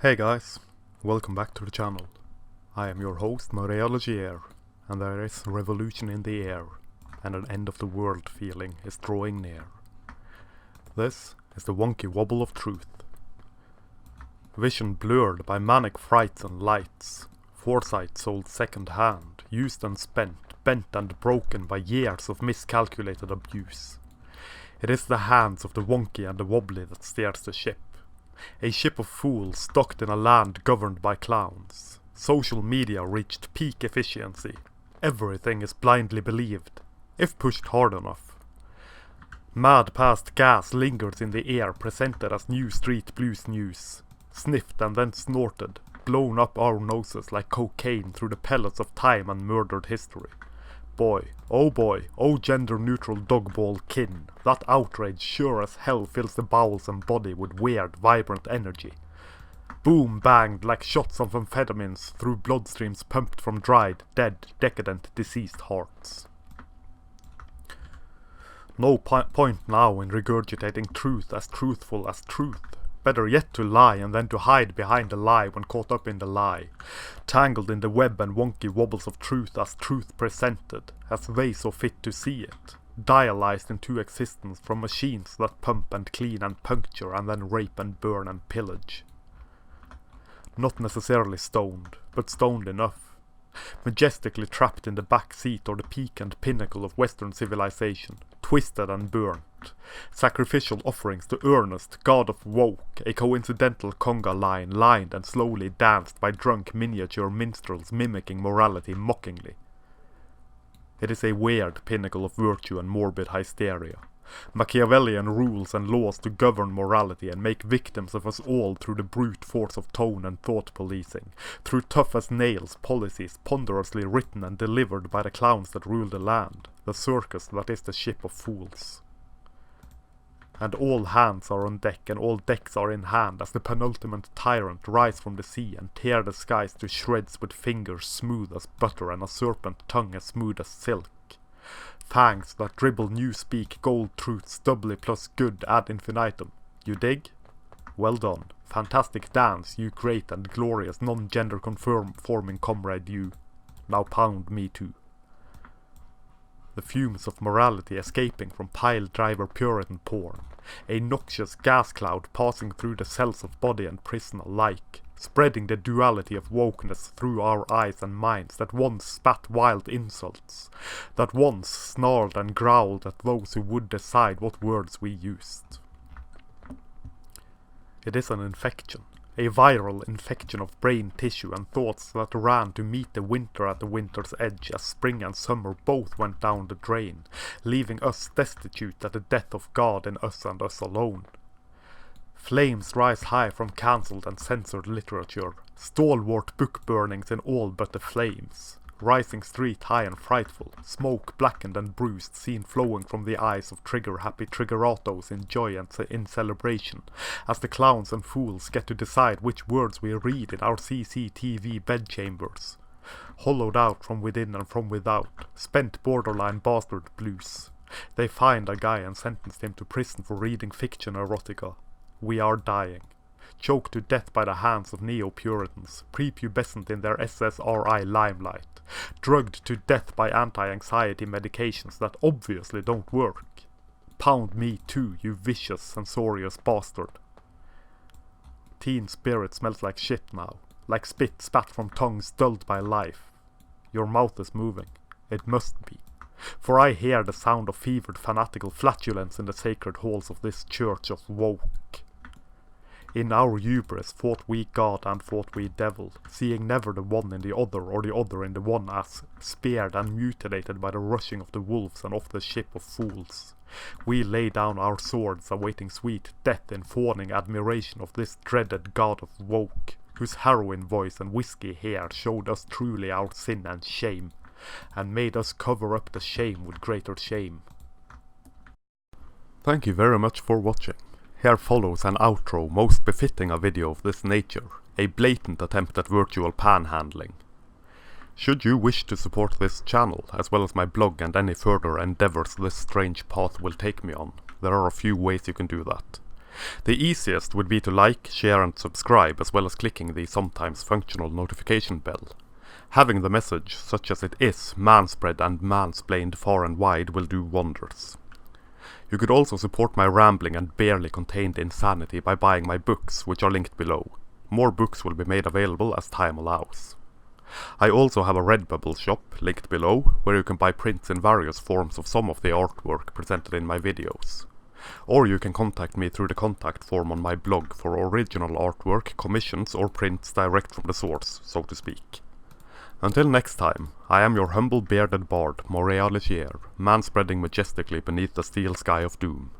Hey guys, welcome back to the channel. I am your host Mariologier, and there is revolution in the air, and an end of the world feeling is drawing near. This is the Wonky Wobble of truth. Vision blurred by manic frights and lights, foresight sold second hand, used and spent, bent and broken by years of miscalculated abuse. It is the hands of the wonky and the wobbly that steers the ship. A ship of fools docked in a land governed by clowns. Social media reached peak efficiency. Everything is blindly believed, if pushed hard enough. Mad past gas lingers in the air, presented as new street blues news. Sniffed and then snorted, blown up our noses like cocaine through the pellets of time and murdered history. Boy, oh gender-neutral dogball kin, that outrage sure as hell fills the bowels and body with weird, vibrant energy. Boom banged like shots of amphetamines through bloodstreams pumped from dried, dead, decadent, deceased hearts. No point now in regurgitating truth as truthful as truth. Better yet to lie and then to hide behind the lie when caught up in the lie. Tangled in the web and wonky wobbles of truth as truth presented, as they so fit to see it. Dialyzed into existence from machines that pump and clean and puncture and then rape and burn and pillage. Not necessarily stoned, but stoned enough. Majestically trapped in the back seat or the peak and pinnacle of Western civilization, twisted and burnt. Sacrificial offerings to earnest god of woke, a coincidental conga line lined and slowly danced by drunk miniature minstrels mimicking morality mockingly. It is a weird pinnacle of virtue and morbid hysteria. Machiavellian rules and laws to govern morality and make victims of us all through the brute force of tone and thought policing, through tough as nails policies ponderously written and delivered by the clowns that rule the land, the circus that is the ship of fools. And all hands are on deck and all decks are in hand as the penultimate tyrant rise from the sea and tear the skies to shreds with fingers smooth as butter and a serpent tongue as smooth as silk. Fangs that dribble newspeak gold truths doubly plus good ad infinitum. You dig? Well done. Fantastic dance, you great and glorious non-gender conforming comrade you. Now pound me too. The fumes of morality escaping from pile driver Puritan porn. A noxious gas cloud passing through the cells of body and prison alike. Spreading the duality of wokeness through our eyes and minds that once spat wild insults, that once snarled and growled at those who would decide what words we used. It is an infection, a viral infection of brain tissue and thoughts that ran to meet the winter at the winter's edge as spring and summer both went down the drain, leaving us destitute at the death of God in us and us alone. Flames rise high from cancelled and censored literature, stalwart book burnings in all but the flames, rising street high and frightful, smoke blackened and bruised seen flowing from the eyes of trigger-happy triggeratos in joy and in celebration, as the clowns and fools get to decide which words we read in our CCTV bedchambers. Hollowed out from within and from without, spent borderline bastard blues. They find a guy and sentence him to prison for reading fiction erotica. We are dying. Choked to death by the hands of neo-Puritans, prepubescent in their SSRI limelight. Drugged to death by anti-anxiety medications that obviously don't work. Pound me too, you vicious, censorious bastard. Teen spirit smells like shit now, like spit spat from tongues dulled by life. Your mouth is moving. It must be. For I hear the sound of fevered fanatical flatulence in the sacred halls of this church of woke. In our hubris fought we God and fought we devil, seeing never the one in the other or the other in the one as speared and mutilated by the rushing of the wolves and of the ship of fools. We lay down our swords awaiting sweet death in fawning admiration of this dreaded God of woke, whose heroin voice and whiskey hair showed us truly our sin and shame, and made us cover up the shame with greater shame. Thank you very much for watching. Here follows an outro most befitting a video of this nature, a blatant attempt at virtual panhandling. Should you wish to support this channel, as well as my blog and any further endeavors this strange path will take me on, there are a few ways you can do that. The easiest would be to like, share and subscribe, as well as clicking the sometimes functional notification bell. Having the message, such as it is, manspread and mansplained far and wide will do wonders. You could also support my rambling and barely contained insanity by buying my books, which are linked below. More books will be made available as time allows. I also have a Redbubble shop, linked below, where you can buy prints in various forms of some of the artwork presented in my videos. Or you can contact me through the contact form on my blog for original artwork, commissions or prints direct from the source, so to speak. Until next time, I am your humble bearded bard, Morea Legier, manspreading majestically beneath the steel sky of doom.